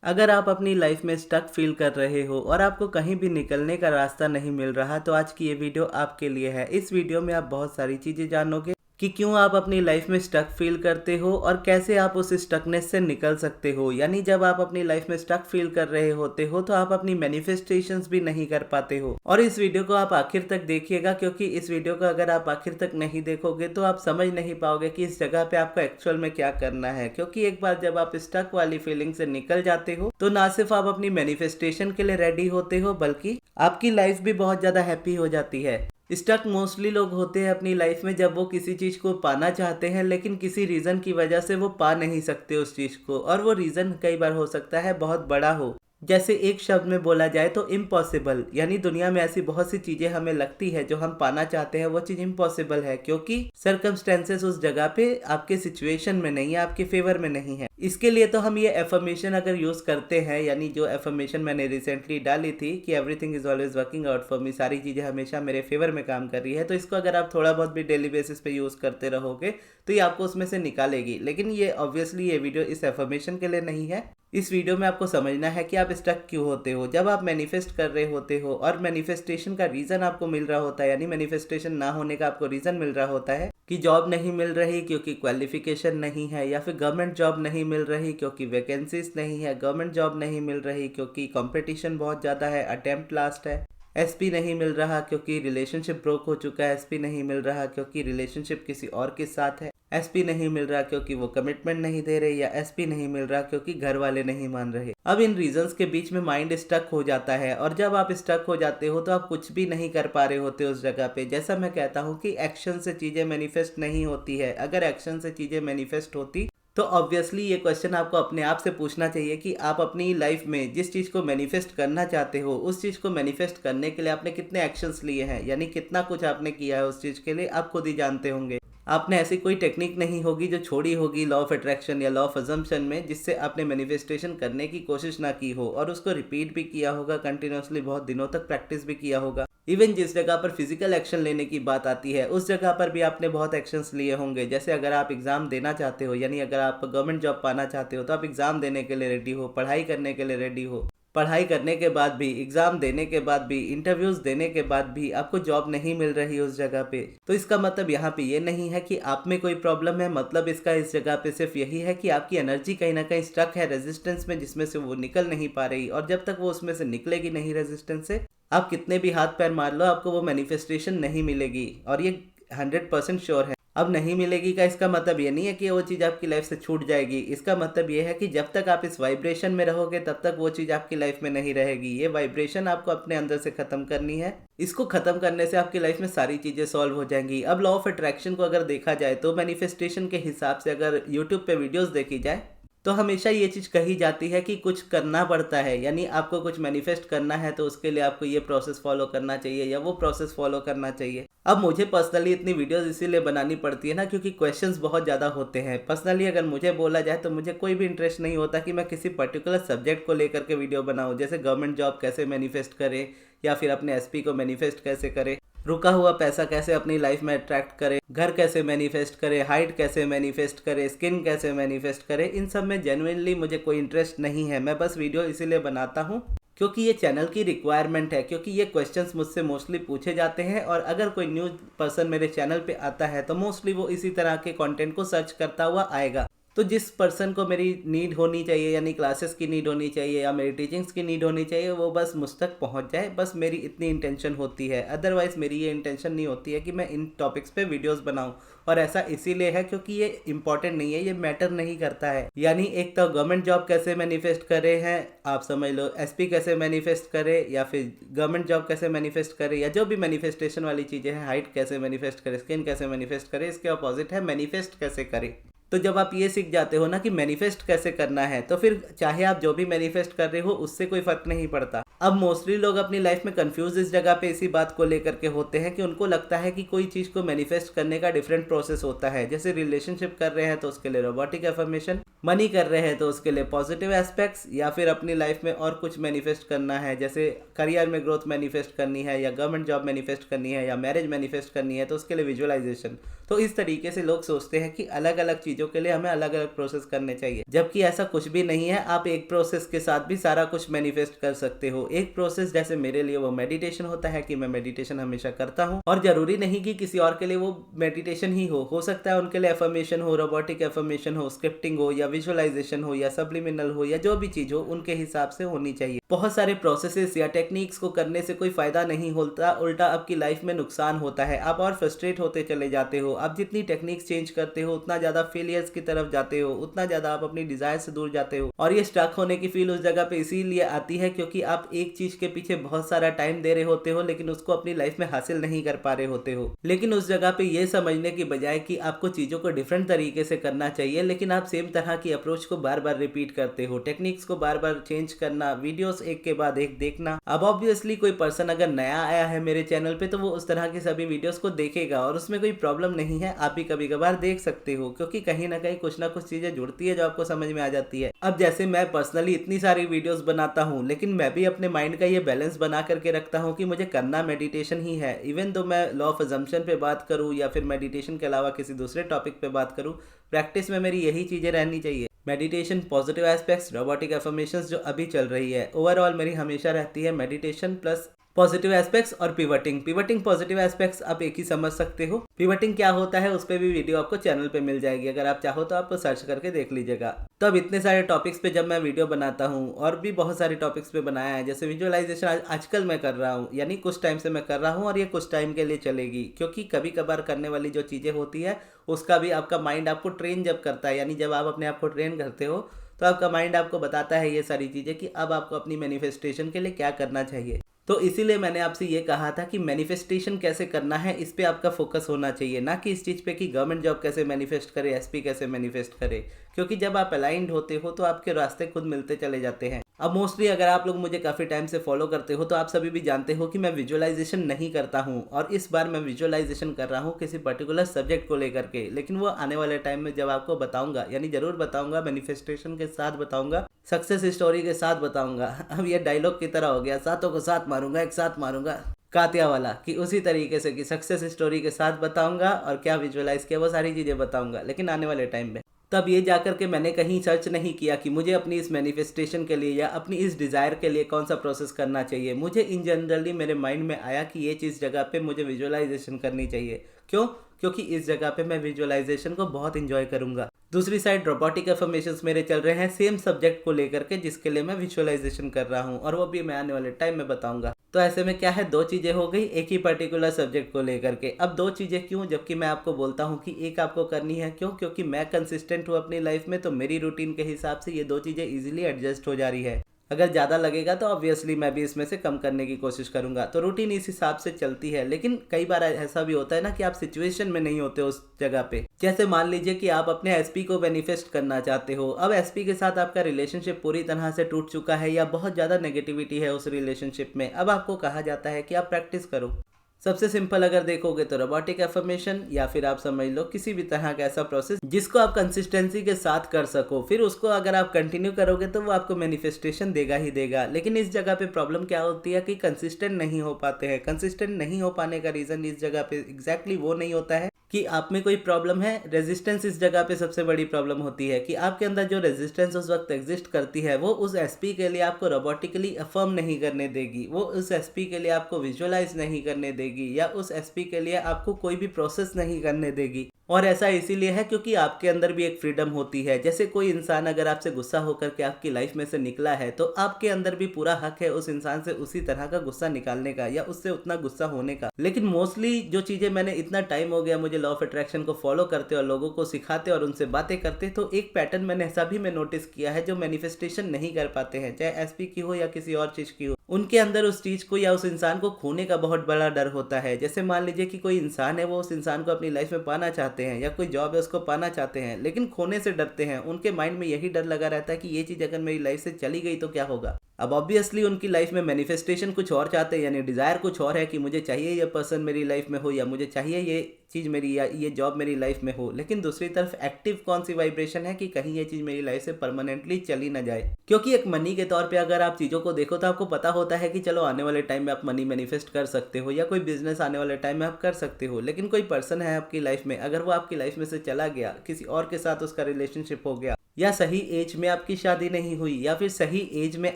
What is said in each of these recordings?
अगर आप अपनी लाइफ में स्टक फील कर रहे हो और आपको कहीं भी निकलने का रास्ता नहीं मिल रहा तो आज की ये वीडियो आपके लिए है। इस वीडियो में आप बहुत सारी चीज़ें जानोगे कि क्यों आप अपनी लाइफ में स्टक फील करते हो और कैसे आप उस स्टकनेस से निकल सकते हो। यानी जब आप अपनी लाइफ में स्टक फील कर रहे होते हो तो आप अपनी मैनिफेस्टेशंस भी नहीं कर पाते हो। और इस वीडियो को आप आखिर तक देखिएगा, क्योंकि इस वीडियो को अगर आप आखिर तक नहीं देखोगे तो आप समझ नहीं पाओगे कि इस जगह पे आपको एक्चुअल में क्या करना है। क्योंकि एक बार जब आप स्टक वाली फीलिंग से निकल जाते हो तो ना सिर्फ आप अपनी मैनिफेस्टेशन के लिए रेडी होते हो बल्कि आपकी लाइफ भी बहुत ज्यादा हैप्पी हो जाती है। स्टक मोस्टली लोग होते हैं अपनी लाइफ में जब वो किसी चीज को पाना चाहते हैं लेकिन किसी रीजन की वजह से वो पा नहीं सकते उस चीज को, और वो रीजन कई बार हो सकता है बहुत बड़ा हो। जैसे एक शब्द में बोला जाए तो इम्पॉसिबल। यानी दुनिया में ऐसी बहुत सी चीजें हमें लगती है जो हम पाना चाहते हैं वो चीज इम्पॉसिबल है, क्योंकि सर्कमस्टेंसेस उस जगह पे आपके सिचुएशन में नहीं है, आपके फेवर में नहीं है। इसके लिए तो हम ये एफर्मेशन अगर यूज करते हैं, यानी जो एफर्मेशन मैंने रिसेंटली डाली थी कि everything is always working out for me, सारी चीजें हमेशा मेरे फेवर में काम कर रही है, तो इसको अगर आप थोड़ा बहुत भी डेली बेसिस पे यूज करते रहोगे तो ये आपको उसमें से निकालेगी। लेकिन ये ऑब्वियसली ये वीडियो इस एफर्मेशन के लिए नहीं है। इस वीडियो में आपको समझना है कि आप स्टक क्यों होते हो। जब आप मैनिफेस्ट कर रहे होते हो और मैनिफेस्टेशन का रीजन आपको मिल रहा होता है, यानी मैनिफेस्टेशन ना होने का आपको रीजन मिल रहा होता है कि जॉब नहीं मिल रही क्योंकि क्वालिफिकेशन नहीं है, या फिर गवर्नमेंट जॉब नहीं मिल रही क्योंकि वैकेंसीज नहीं है, गवर्नमेंट जॉब नहीं मिल रही क्योंकि कंपटीशन बहुत ज़्यादा है, अटेम्प्ट लास्ट है, एसपी नहीं मिल रहा क्योंकि रिलेशनशिप ब्रोक हो चुका है, एसपी नहीं मिल रहा क्योंकि रिलेशनशिप किसी और के साथ है, एसपी नहीं मिल रहा क्योंकि वो कमिटमेंट नहीं दे रहे, या एसपी नहीं मिल रहा क्योंकि घर वाले नहीं मान रहे। अब इन रीजंस के बीच में माइंड स्टक हो जाता है, और जब आप स्टक हो जाते हो तो आप कुछ भी नहीं कर पा रहे होते उस जगह पे। जैसा मैं कहता हूँ कि एक्शन से चीजें मैनिफेस्ट नहीं होती है। अगर एक्शन से चीजें मैनिफेस्ट होती तो ऑब्वियसली ये क्वेश्चन आपको अपने आप से पूछना चाहिए कि आप अपनी लाइफ में जिस चीज़ को मैनिफेस्ट करना चाहते हो उस चीज़ को मैनिफेस्ट करने के लिए आपने कितने एक्शंस लिए हैं, यानी कितना कुछ आपने किया है उस चीज़ के लिए, आप खुद ही जानते होंगे। आपने ऐसी कोई टेक्निक नहीं होगी जो छोड़ी होगी लॉ ऑफ अट्रैक्शन या लॉ ऑफ अजम्पशन में जिससे आपने मैनिफेस्टेशन करने की कोशिश ना की हो, और उसको रिपीट भी किया होगा कंटिन्यूसली, बहुत दिनों तक प्रैक्टिस भी किया होगा। इवन जिस जगह पर फिजिकल एक्शन लेने की बात आती है उस जगह पर भी आपने बहुत एक्शंस लिए होंगे। जैसे अगर आप एग्जाम देना चाहते हो, यानी अगर आप गवर्नमेंट जॉब पाना चाहते हो तो आप एग्जाम देने के लिए रेडी हो, पढ़ाई करने के लिए रेडी हो। पढ़ाई करने के बाद भी, एग्जाम देने के बाद भी, इंटरव्यूज देने के बाद भी आपको जॉब नहीं मिल रही उस जगह पे, तो इसका मतलब यहाँ पे ये नहीं है कि आप में कोई प्रॉब्लम है। मतलब इसका इस जगह पे सिर्फ यही है कि आपकी एनर्जी कहीं ना कहीं स्टक है रेजिस्टेंस में, जिसमें से वो निकल नहीं पा रही, और जब तक वो उसमें से निकलेगी नहीं रेजिस्टेंस से, आप कितने भी हाथ पैर मार लो आपको वो मैनिफेस्टेशन नहीं मिलेगी। और ये 100% श्योर है। अब नहीं मिलेगी का इसका मतलब ये नहीं है कि वो चीज़ आपकी लाइफ से छूट जाएगी। इसका मतलब ये है कि जब तक आप इस वाइब्रेशन में रहोगे तब तक वो चीज़ आपकी लाइफ में नहीं रहेगी। ये वाइब्रेशन आपको अपने अंदर से ख़त्म करनी है। इसको ख़त्म करने से आपकी लाइफ में सारी चीज़ें सॉल्व हो जाएंगी। अब लॉ ऑफ अट्रैक्शन को अगर देखा जाए तो मैनिफेस्टेशन के हिसाब से अगर यूट्यूब पे वीडियोज़ देखी जाए तो हमेशा ये चीज़ कही जाती है कि कुछ करना पड़ता है, यानी आपको कुछ मैनिफेस्ट करना है तो उसके लिए आपको ये प्रोसेस फॉलो करना चाहिए या वो प्रोसेस फॉलो करना चाहिए। अब मुझे पर्सनली इतनी वीडियोस इसीलिए बनानी पड़ती है ना क्योंकि क्वेश्चंस बहुत ज़्यादा होते हैं। पर्सनली अगर मुझे बोला जाए तो मुझे कोई भी इंटरेस्ट नहीं होता कि मैं किसी पर्टिकुलर सब्जेक्ट को लेकर के वीडियो बनाऊँ, जैसे गवर्नमेंट जॉब कैसे मैनिफेस्ट करें या फिर अपने एसपी को मैनिफेस्ट कैसे करें, रुका हुआ पैसा कैसे अपनी लाइफ में अट्रैक्ट करें, घर कैसे मैनिफेस्ट करें, हाइट कैसे मैनिफेस्ट करें, स्किन कैसे मैनिफेस्ट करें। इन सब में जेन्युइनली मुझे कोई इंटरेस्ट नहीं है। मैं बस वीडियो इसीलिए बनाता हूँ क्योंकि ये चैनल की रिक्वायरमेंट है, क्योंकि ये क्वेश्चंस मुझसे मोस्टली पूछे जाते हैं, और अगर कोई न्यू पर्सन मेरे चैनल पे आता है तो मोस्टली वो इसी तरह के कंटेंट को सर्च करता हुआ आएगा। तो जिस पर्सन को मेरी नीड होनी चाहिए, यानी क्लासेस की नीड होनी चाहिए या मेरी टीचिंग्स की नीड होनी चाहिए, वो बस मुझ तक पहुंच जाए, बस मेरी इतनी इंटेंशन होती है। अदरवाइज मेरी ये इंटेंशन नहीं होती है कि मैं इन टॉपिक्स पे वीडियोस बनाऊं, और ऐसा इसीलिए है क्योंकि ये इंपॉर्टेंट नहीं है, ये मैटर नहीं करता है। यानी एक तो गवर्नमेंट जॉब कैसे मैनिफेस्ट करे हैं आप समझ लो, एसपी कैसे मैनिफेस्ट करे, या फिर गवर्नमेंट जॉब कैसे मैनिफेस्ट करे, या जो भी मैनिफेस्टेशन वाली चीज़ें हैं, हाइट कैसे मैनिफेस्ट करे, स्किन कैसे मैनिफेस्ट करे, इसके अपोजिट है मैनिफेस्ट कैसे करे। तो जब आप ये सीख जाते हो ना कि मैनिफेस्ट कैसे करना है, तो फिर चाहे आप जो भी मैनिफेस्ट कर रहे हो उससे कोई फर्क नहीं पड़ता। अब मोस्टली लोग अपनी लाइफ में कंफ्यूज इस जगह पे इसी बात को लेकर के होते हैं कि उनको लगता है कि कोई चीज़ को मैनिफेस्ट करने का डिफरेंट प्रोसेस होता है। जैसे रिलेशनशिप कर रहे हैं तो उसके लिए रोबोटिक एफर्मेशन, मनी कर रहे हैं तो उसके लिए पॉजिटिव एस्पेक्ट्स, या फिर अपनी लाइफ में और कुछ मैनिफेस्ट करना है, जैसे करियर में ग्रोथ मैनिफेस्ट करनी है, या गवर्नमेंट जॉब मैनिफेस्ट करनी है, या मैरिज मैनिफेस्ट करनी है, तो उसके लिए विजुअलाइजेशन। तो इस तरीके से लोग सोचते हैं कि अलग अलग चीज़ों के लिए हमें अलग अलग प्रोसेस करने चाहिए, जबकि ऐसा कुछ भी नहीं है। आप एक प्रोसेस के साथ भी सारा कुछ मैनिफेस्ट कर सकते हो। एक प्रोसेस जैसे मेरे लिए वो मेडिटेशन होता है कि मैं मेडिटेशन हमेशा करता हूँ, और जरूरी नहीं कि किसी और के लिए वो मेडिटेशन ही हो सकता है उनके लिए एफर्मेशन हो, रोबोटिक एफर्मेशन हो, स्क्रिप्टिंग हो, या विजुअलाइजेशन हो, या सब्लिमिनल हो, या जो भी चीज हो उनके हिसाब से होनी चाहिए। बहुत सारे प्रोसेसेस या टेक्निक्स को करने से कोई फायदा नहीं होता, उल्टा आपकी लाइफ में नुकसान होता है। आप और फ्रस्ट्रेट होते चले जाते हो। आप जितनी टेक्निक्स चेंज करते हो उतना ज्यादा फेलियर्स की तरफ जाते हो, उतना ज्यादा आप अपनी डिजायर से दूर जाते हो। और ये स्टक होने की फील उस जगह पे इसीलिए आती है क्योंकि आप एक चीज के पीछे बहुत सारा टाइम दे रहे होते हो, लेकिन उसको अपनी लाइफ में हासिल नहीं कर पा रहे होते हो। लेकिन उस जगह पे ये समझने की बजाय कि आपको चीजों को डिफरेंट तरीके से करना चाहिए, लेकिन आप सेम तरह की अप्रोच को बार बार रिपीट करते हो, टेक्निक्स को बार बार चेंज करना, वीडियोस एक के बाद एक देखना। अब ऑब्वियसली कोई पर्सन अगर नया आया है मेरे चैनल पे तो वो उस तरह की सभी वीडियोस को देखेगा, और उसमें कोई प्रॉब्लम नहीं है। आप भी कभी कभार देख सकते हो, क्योंकि कहीं ना कहीं कुछ ना कुछ चीजें जुड़ती है जो आपको समझ में आ जाती है। अब जैसे मैं पर्सनली इतनी सारी वीडियोस बनाता हूँ, लेकिन मैं भी अपने माइंड का ये बैलेंस बना करके रखता हूँ कि मुझे करना मेडिटेशन ही है। इवन तो मैं लॉ ऑफ अजम्पशन पे बात करूँ या फिर मेडिटेशन के अलावा किसी दूसरे टॉपिक पे बात करूँ, प्रैक्टिस में मेरी यही चीजें रहनी चाहिए। Meditation, positive aspects, robotic affirmations जो अभी चल रही है, ओवरऑल मेरी हमेशा रहती है मेडिटेशन प्लस पॉजिटिव एस्पेक्ट्स और पिवटिंग पॉजिटिव एस्पेक्ट्स आप एक ही समझ सकते हो। पिवटिंग क्या होता है उस पर भी वीडियो आपको चैनल पे मिल जाएगी, अगर आप चाहो तो आप सर्च करके देख लीजिएगा। तो अब इतने सारे टॉपिक्स पे जब मैं वीडियो बनाता हूँ, और भी बहुत सारे टॉपिक्स पे बनाया है, जैसे विजुअलाइजेशन आजकल मैं कर रहा हूँ, यानी कुछ टाइम से मैं कर रहा हूँ, और ये कुछ टाइम के लिए चलेगी, क्योंकि कभी कभार करने वाली जो चीज़ें होती है उसका भी आपका माइंड आपको ट्रेन जब करता है, यानी जब आप अपने आप को ट्रेन करते हो तो आपका माइंड आपको बताता है ये सारी चीज़ें कि अब आपको अपनी मैनिफेस्टेशन के लिए क्या करना चाहिए। तो इसीलिए मैंने आपसे ये कहा था कि मैनिफेस्टेशन कैसे करना है, इस पे आपका फोकस होना चाहिए, ना कि इस चीज़ पे कि गवर्नमेंट जॉब कैसे मैनिफेस्ट करे, एसपी कैसे मैनिफेस्ट करे। क्योंकि जब आप अलाइंड होते हो तो आपके रास्ते खुद मिलते चले जाते हैं। अब मोस्टली अगर आप लोग मुझे काफ़ी टाइम से फॉलो करते हो तो आप सभी भी जानते हो कि मैं विजुअलाइजेशन नहीं करता हूँ, और इस बार मैं विजुअलाइजेशन कर रहा हूँ किसी पर्टिकुलर सब्जेक्ट को लेकर के। लेकिन वो आने वाले टाइम में जब आपको बताऊंगा, यानी जरूर बताऊंगा, मैनिफेस्टेशन के साथ बताऊंगा, सक्सेस स्टोरी के साथ बताऊंगा। अब ये डायलॉग की तरह हो गया, सातों को साथ मारूंगा, एक साथ मारूंगा, कातिया वाला, कि उसी तरीके से कि सक्सेस स्टोरी के साथ बताऊंगा और क्या विजुअलाइज किया वो सारी चीज़ें बताऊंगा, लेकिन आने वाले टाइम में। तब ये जाकर के मैंने कहीं सर्च नहीं किया कि मुझे अपनी इस मैनिफेस्टेशन के लिए या अपनी इस डिज़ायर के लिए कौन सा प्रोसेस करना चाहिए। मुझे इन जनरली मेरे माइंड में आया कि ये चीज़ जगह पे मुझे विजुअलाइजेशन करनी चाहिए। क्यों? क्योंकि इस जगह पे मैं विजुअलाइजेशन को बहुत इंजॉय करूंगा। दूसरी साइड रोबोटिक एफर्मेशंस मेरे चल रहे हैं सेम सब्जेक्ट को लेकर के, जिसके लिए मैं विजुअलाइजेशन कर रहा हूँ, और वो भी मैं आने वाले टाइम में बताऊंगा। तो ऐसे में क्या है, दो चीज़ें हो गई एक ही पर्टिकुलर सब्जेक्ट को लेकर के। अब दो चीज़ें क्यों, जबकि मैं आपको बोलता हूँ कि एक आपको करनी है। क्यों? क्योंकि मैं कंसिस्टेंट हूँ अपनी लाइफ में, तो मेरी रूटीन के हिसाब से ये दो चीज़ें ईजिली एडजस्ट हो जा रही है। अगर ज़्यादा लगेगा तो ऑब्वियसली मैं भी इसमें से कम करने की कोशिश करूंगा। तो रूटीन इस हिसाब से चलती है। लेकिन कई बार ऐसा भी होता है ना कि आप सिचुएशन में नहीं होते उस जगह पे। जैसे मान लीजिए कि आप अपने एसपी को मैनिफेस्ट करना चाहते हो। अब एसपी के साथ आपका रिलेशनशिप पूरी तरह से टूट चुका है, या बहुत ज़्यादा नेगेटिविटी है उस रिलेशनशिप में। अब आपको कहा जाता है कि आप प्रैक्टिस करो। सबसे सिंपल अगर देखोगे तो रोबोटिक एफर्मेशन, या फिर आप समझ लो किसी भी तरह का ऐसा प्रोसेस जिसको आप कंसिस्टेंसी के साथ कर सको। फिर उसको अगर आप कंटिन्यू करोगे तो वो आपको मैनिफेस्टेशन देगा ही देगा। लेकिन इस जगह पे प्रॉब्लम क्या होती है कि कंसिस्टेंट नहीं हो पाते हैं। कंसिस्टेंट नहीं हो पाने का रीजन इस जगह पे एग्जैक्टली वो नहीं होता है कि आप में कोई प्रॉब्लम है। रेजिस्टेंस इस जगह पे सबसे बड़ी प्रॉब्लम होती है कि आपके अंदर जो रेजिस्टेंस उस वक्त एग्जिस्ट करती है वो उस एसपी के लिए आपको रोबोटिकली अफर्म नहीं करने देगी, वो उस एसपी के लिए आपको विजुअलाइज नहीं करने देगी, या उस एसपी के लिए आपको कोई भी प्रोसेस नहीं करने देगी। और ऐसा इसीलिए है क्योंकि आपके अंदर भी एक फ्रीडम होती है। जैसे कोई इंसान अगर आपसे गुस्सा होकर के आपकी लाइफ में से निकला है तो आपके अंदर भी पूरा हक है उस इंसान से उसी तरह का गुस्सा निकालने का, या उससे उतना गुस्सा होने का। लेकिन मोस्टली जो चीजें मैंने इतना टाइम हो गया मुझे लॉ ऑफ अट्रैक्शन को फॉलो करते और लोगों को सिखाते और उनसे बातें करते, तो एक पैटर्न मैंने सभी में नोटिस किया है। जो मैनिफेस्टेशन नहीं कर पाते हैं, चाहे एसपी की हो या किसी और चीज की हो, उनके अंदर उस चीज को या उस इंसान को खोने का बहुत बड़ा डर होता है। जैसे मान लीजिए कि कोई इंसान है, वो उस इंसान को अपनी लाइफ में पाना चाहते हैं, या कोई जॉब है उसको पाना चाहते हैं, लेकिन खोने से डरते हैं। उनके माइंड में यही डर लगा रहता है कि ये चीज अगर मेरी लाइफ से चली गई तो क्या होगा। अब ऑब्वियसली उनकी लाइफ में मैनिफेस्टेशन कुछ और चाहते हैं, यानी डिज़ायर कुछ और है कि मुझे चाहिए ये पर्सन मेरी लाइफ में हो, या मुझे चाहिए ये चीज़ मेरी, या ये जॉब मेरी लाइफ में हो। लेकिन दूसरी तरफ एक्टिव कौन सी वाइब्रेशन है कि कहीं ये चीज़ मेरी लाइफ से परमानेंटली चली ना जाए। क्योंकि एक मनी के तौर पे अगर आप चीज़ों को देखो तो आपको पता होता है कि चलो आने वाले टाइम में आप मनी मैनिफेस्ट कर सकते हो, या कोई बिजनेस आने वाले टाइम में आप कर सकते हो। लेकिन कोई पर्सन है आपकी लाइफ में, अगर वो आपकी लाइफ में से चला गया, किसी और के साथ उसका रिलेशनशिप हो गया, या सही एज में आपकी शादी नहीं हुई, या फिर सही एज में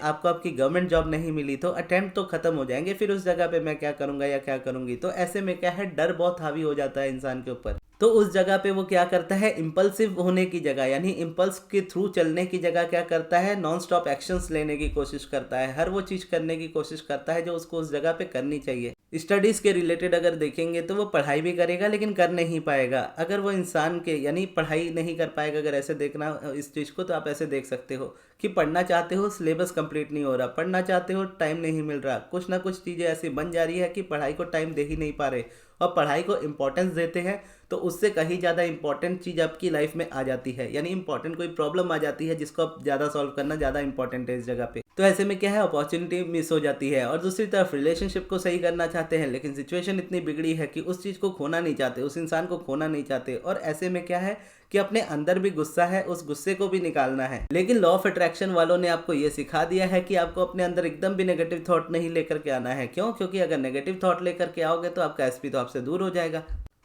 आपको आपकी गवर्नमेंट जॉब नहीं मिली, तो अटेम्प्ट तो खत्म हो जाएंगे। फिर उस जगह पे मैं क्या करूंगा या क्या करूंगी, तो ऐसे में क्या है, डर बहुत हावी हो जाता है इंसान के ऊपर। तो उस जगह पे वो क्या करता है, इम्पल्सिव होने की जगह, यानी इम्पल्स के थ्रू चलने की जगह क्या करता है, नॉन स्टॉप एक्शंस लेने की कोशिश करता है। हर वो चीज़ करने की कोशिश करता है जो उसको उस जगह पे करनी चाहिए। स्टडीज़ के रिलेटेड अगर देखेंगे तो वो पढ़ाई भी करेगा लेकिन कर नहीं पाएगा। अगर वो इंसान के यानी पढ़ाई नहीं कर पाएगा, अगर ऐसे देखना इस चीज़ को, तो आप ऐसे देख सकते हो कि पढ़ना चाहते हो, सिलेबस कंप्लीट नहीं हो रहा, पढ़ना चाहते हो, टाइम नहीं मिल रहा, कुछ ना कुछ चीज़ें ऐसी बन जा रही है कि पढ़ाई को टाइम दे ही नहीं पा रहे, और पढ़ाई को इम्पोर्टेंस देते हैं तो उससे कहीं ज़्यादा इंपॉर्टेंट चीज़ आपकी लाइफ में आ जाती है, यानी इंपॉर्टेंट कोई प्रॉब्लम आ जाती है जिसको आप ज़्यादा सॉल्व करना ज़्यादा इंपॉर्टेंट है इस जगह पे। तो ऐसे में क्या है, अपॉर्चुनिटी मिस हो जाती है। और दूसरी तरफ रिलेशनशिप को सही करना चाहते हैं, लेकिन सिचुएशन इतनी बिगड़ी है कि उस चीज़ को खोना नहीं चाहते, उस इंसान को खोना नहीं चाहते, और ऐसे में क्या है कि अपने अंदर भी गुस्सा है, उस गुस्से को भी निकालना है। लेकिन लॉ ऑफ अट्रैक्शन वालों ने आपको ये सिखा दिया है कि आपको अपने अंदर एकदम भी नेगेटिव थॉट नहीं लेकर के आना है। क्यों? क्योंकि अगर नेगेटिव थॉट लेकर के आओगे तो आपका एसपी तो आपसे दूर हो जाएगा।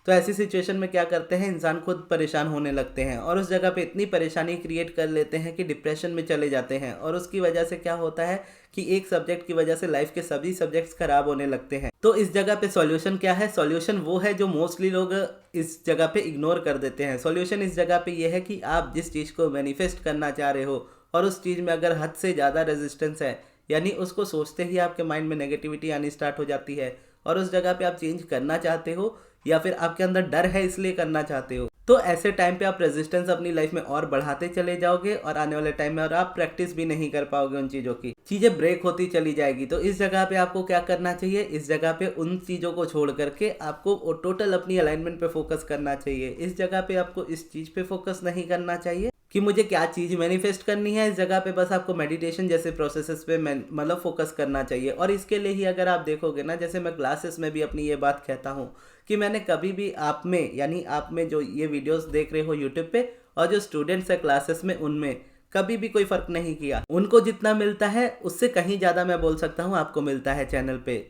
तो ऐसी सिचुएशन में क्या करते हैं, इंसान खुद परेशान होने लगते हैं, और उस जगह पे इतनी परेशानी क्रिएट कर लेते हैं कि डिप्रेशन में चले जाते हैं। और उसकी वजह से क्या होता है कि एक सब्जेक्ट की वजह से लाइफ के सभी सब्जेक्ट्स खराब होने लगते हैं। तो इस जगह पे सॉल्यूशन क्या है? सॉल्यूशन वो है जो मोस्टली लोग इस जगह पे इग्नोर कर देते हैं। सॉल्यूशन इस जगह पे ये है कि आप जिस चीज़ को मैनिफेस्ट करना चाह रहे हो और उस चीज़ में अगर हद से ज़्यादा रेजिस्टेंस है, यानी उसको सोचते ही आपके माइंड में नेगेटिविटी आनी स्टार्ट हो जाती है, और उस जगह पे आप चेंज करना चाहते हो, या फिर आपके अंदर डर है इसलिए करना चाहते हो, तो ऐसे टाइम पे आप रेजिस्टेंस अपनी लाइफ में और बढ़ाते चले जाओगे, और आने वाले टाइम में और आप प्रैक्टिस भी नहीं कर पाओगे उन चीज़ों की, चीज़ें ब्रेक होती चली जाएगी। तो इस जगह पे आपको क्या करना चाहिए, इस जगह पे उन चीज़ों को छोड़ करके आपको टोटल अपनी अलाइनमेंट पे फोकस करना चाहिए। इस जगह पे आपको इस चीज़ पे फोकस नहीं करना चाहिए कि मुझे क्या चीज़ मैनिफेस्ट करनी है। इस जगह पे बस आपको मेडिटेशन जैसे प्रोसेसेस पे मतलब फोकस करना चाहिए। और इसके लिए ही अगर आप देखोगे ना, जैसे मैं क्लासेस में भी अपनी ये बात कहता हूँ कि मैंने कभी भी आप में, यानी आप में जो ये वीडियोस देख रहे हो यूट्यूब पे, और जो स्टूडेंट्स है क्लासेस में, उनमें कभी भी कोई फ़र्क नहीं किया। उनको जितना मिलता है उससे कहीं ज़्यादा मैं बोल सकता हूँ आपको मिलता है चैनल पे।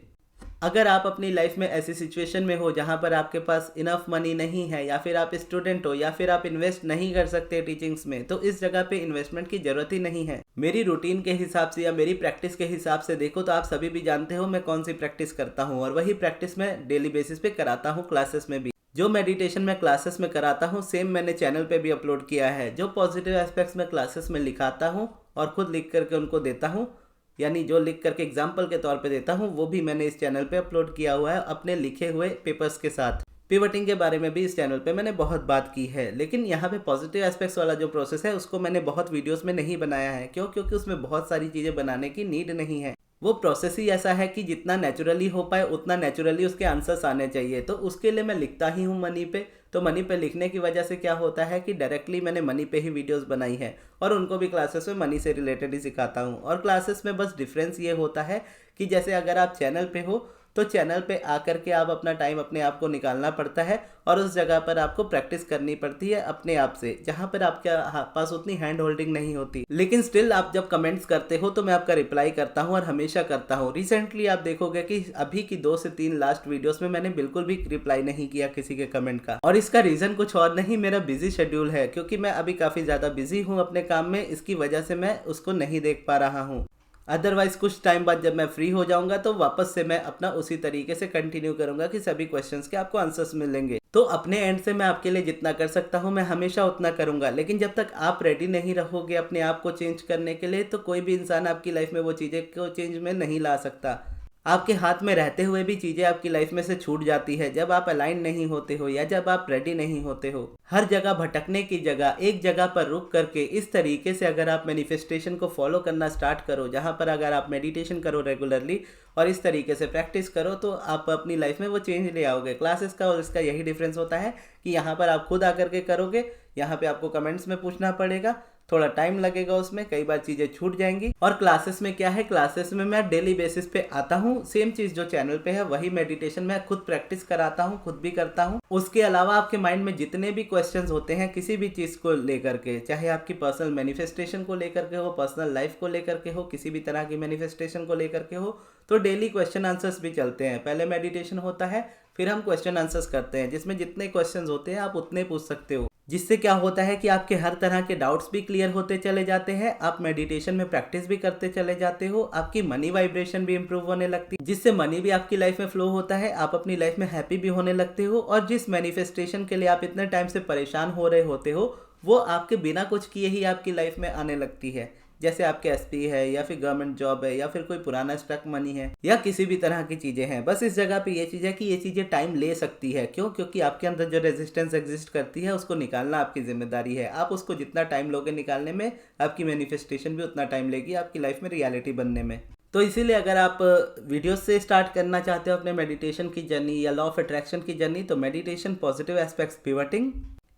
अगर आप अपनी लाइफ में ऐसी सिचुएशन में हो जहाँ पर आपके पास इनफ मनी नहीं है, या फिर आप स्टूडेंट हो, या फिर आप इन्वेस्ट नहीं कर सकते टीचिंग्स में, तो इस जगह पे इन्वेस्टमेंट की ज़रूरत ही नहीं है। मेरी रूटीन के हिसाब से या मेरी प्रैक्टिस के हिसाब से देखो तो आप सभी भी जानते हो मैं कौन सी प्रैक्टिस करता हूँ, और वही प्रैक्टिस मैं डेली बेसिस पे कराता हूँ क्लासेस में भी। जो मेडिटेशन मैं क्लासेस में कराता हूँ सेम मैंने चैनल पे भी अपलोड किया है। जो पॉजिटिव एस्पेक्ट्स मैं क्लासेस में लिखाता हूँ और खुद लिख करके उनको देता हूँ, यानी जो लिख करके एग्जाम्पल के तौर पे देता हूँ, वो भी मैंने इस चैनल पे अपलोड किया हुआ है अपने लिखे हुए पेपर्स के साथ। पिवटिंग के बारे में भी इस चैनल पे मैंने बहुत बात की है, लेकिन यहाँ पे पॉजिटिव एस्पेक्ट्स वाला जो प्रोसेस है उसको मैंने बहुत वीडियोस में नहीं बनाया है। क्यों? क्योंकि उसमें बहुत सारी चीज़ें बनाने की नीड नहीं है। वो प्रोसेस ही ऐसा है कि जितना नेचुरली हो पाए उतना नेचुरली उसके आंसर्स आने चाहिए। तो उसके लिए मैं लिखता ही हूँ मनी पे। तो मनी पे लिखने की वजह से क्या होता है कि डायरेक्टली मैंने मनी पे ही वीडियोस बनाई है, और उनको भी क्लासेस में मनी से रिलेटेड ही सिखाता हूँ। और क्लासेस में बस डिफरेंस ये होता है कि जैसे अगर आप चैनल पे हो तो चैनल पे आकर के आप अपना टाइम अपने आप को निकालना पड़ता है, और उस जगह पर आपको प्रैक्टिस करनी पड़ती है अपने आप से, जहाँ पर आपके पास उतनी हैंड होल्डिंग नहीं होती। लेकिन स्टिल आप जब कमेंट्स करते हो तो मैं आपका रिप्लाई करता हूँ, और हमेशा करता हूँ। रिसेंटली आप देखोगे कि अभी की 2 से 3 लास्ट वीडियोस में मैंने बिल्कुल भी रिप्लाई नहीं किया किसी के कमेंट का, और इसका रीज़न कुछ और नहीं, मेरा बिजी शेड्यूल है। क्योंकि मैं अभी काफ़ी ज़्यादा बिजी हूँ अपने काम में, इसकी वजह से मैं उसको नहीं देख पा रहा हूँ। अदरवाइज कुछ टाइम बाद जब मैं फ्री हो जाऊंगा तो वापस से मैं अपना उसी तरीके से कंटिन्यू करूंगा कि सभी क्वेश्चंस के आपको आंसर्स मिलेंगे। तो अपने एंड से मैं आपके लिए जितना कर सकता हूं मैं हमेशा उतना करूंगा, लेकिन जब तक आप रेडी नहीं रहोगे अपने आप को चेंज करने के लिए तो कोई भी इंसान आपकी लाइफ में वो चीज़ें को चेंज में नहीं ला सकता। आपके हाथ में रहते हुए भी चीज़ें आपकी लाइफ में से छूट जाती है जब आप अलाइन नहीं होते हो या जब आप रेडी नहीं होते हो। हर जगह भटकने की जगह एक जगह पर रुक करके इस तरीके से अगर आप मैनिफेस्टेशन को फॉलो करना स्टार्ट करो, जहाँ पर अगर आप मेडिटेशन करो रेगुलरली और इस तरीके से प्रैक्टिस करो तो आप अपनी लाइफ में वो चेंज ले आओगे। क्लासेस का और इसका यही डिफरेंस होता है कि यहाँ पर आप खुद आकर के करोगे, यहाँ पे आपको कमेंट्स में पूछना पड़ेगा, थोड़ा टाइम लगेगा, उसमें कई बार चीजें छूट जाएंगी। और क्लासेस में क्या है, क्लासेस में मैं डेली बेसिस पे आता हूँ, सेम चीज जो चैनल पे है वही मेडिटेशन मैं खुद प्रैक्टिस कराता हूँ, खुद भी करता हूँ। उसके अलावा आपके माइंड में जितने भी क्वेश्चंस होते हैं किसी भी चीज को लेकर के, चाहे आपकी पर्सनल मैनिफेस्टेशन को लेकर के हो, पर्सनल लाइफ को लेकर के हो, किसी भी तरह की मैनिफेस्टेशन को लेकर के हो, तो डेली क्वेश्चन आंसर्स भी चलते हैं। पहले मेडिटेशन होता है, फिर हम क्वेश्चन आंसर्स करते हैं, जिसमें जितने क्वेश्चंस होते हैं आप उतने पूछ सकते हो। जिससे क्या होता है कि आपके हर तरह के डाउट्स भी क्लियर होते चले जाते हैं, आप मेडिटेशन में प्रैक्टिस भी करते चले जाते हो, आपकी मनी वाइब्रेशन भी इंप्रूव होने लगती है, जिससे मनी भी आपकी लाइफ में फ्लो होता है, आप अपनी लाइफ में हैप्पी भी होने लगते हो। और जिस मैनिफेस्टेशन के लिए आप इतने टाइम से परेशान हो रहे होते हो, वो आपके बिना कुछ किए ही आपकी लाइफ में आने लगती है। जैसे आपके एसपी है, या फिर गवर्नमेंट जॉब है, या फिर कोई पुराना स्टक मनी है, या किसी भी तरह की चीजें हैं। बस इस जगह पे ये चीज है कि ये चीजें टाइम ले सकती है। क्यों? क्योंकि आपके अंदर जो रेजिस्टेंस एग्जिस्ट करती है उसको निकालना आपकी जिम्मेदारी है। आप उसको जितना टाइम लोगे निकालने में, आपकी मैनिफेस्टेशन भी उतना टाइम लेगी आपकी लाइफ में रियलिटी बनने में। तो इसीलिए अगर आप वीडियो से स्टार्ट करना चाहते हो अपने मेडिटेशन की जर्नी या लॉ ऑफ अट्रैक्शन की जर्नी, तो मेडिटेशन, पॉजिटिव एस्पेक्ट्स, पिवटिंग,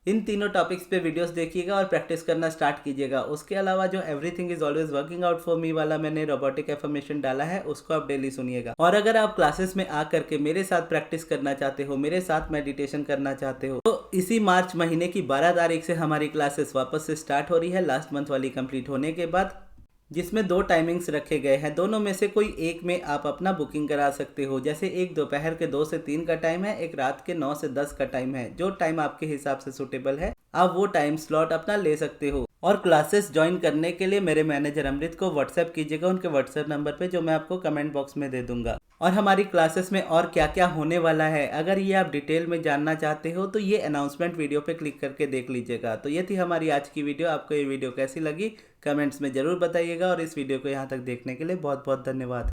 इन तीनों टॉपिक्स पे वीडियोस देखिएगा और प्रैक्टिस करना स्टार्ट कीजिएगा। उसके अलावा जो everything is always working out for me वाला मैंने रोबोटिक एफर्मेशन डाला है, उसको आप डेली सुनिएगा। और अगर आप क्लासेस में आकर के मेरे साथ प्रैक्टिस करना चाहते हो, मेरे साथ मेडिटेशन करना चाहते हो, तो इसी मार्च महीने की 12 तारीख से हमारी क्लासेस वापस से स्टार्ट हो रही है, लास्ट मंथ वाली कंप्लीट होने के बाद, जिसमें 2 टाइमिंग्स रखे गए हैं। दोनों में से कोई एक में आप अपना बुकिंग करा सकते हो। जैसे एक दोपहर के 2 से 3 का टाइम है, एक रात के 9 से 10 का टाइम है। जो टाइम आपके हिसाब से सूटेबल है आप वो टाइम स्लॉट अपना ले सकते हो। और क्लासेस ज्वाइन करने के लिए मेरे मैनेजर अमृत को व्हाट्सएप कीजिएगा, उनके व्हाट्सएप नंबर पे, जो मैं आपको कमेंट बॉक्स में दे दूंगा। और हमारी क्लासेस में और क्या क्या होने वाला है, अगर ये आप डिटेल में जानना चाहते हो तो ये अनाउंसमेंट वीडियो पे क्लिक करके देख लीजिएगा। तो ये थी हमारी आज की वीडियो। आपको ये वीडियो कैसी लगी कमेंट्स में ज़रूर बताइएगा, और इस वीडियो को यहाँ तक देखने के लिए बहुत बहुत धन्यवाद।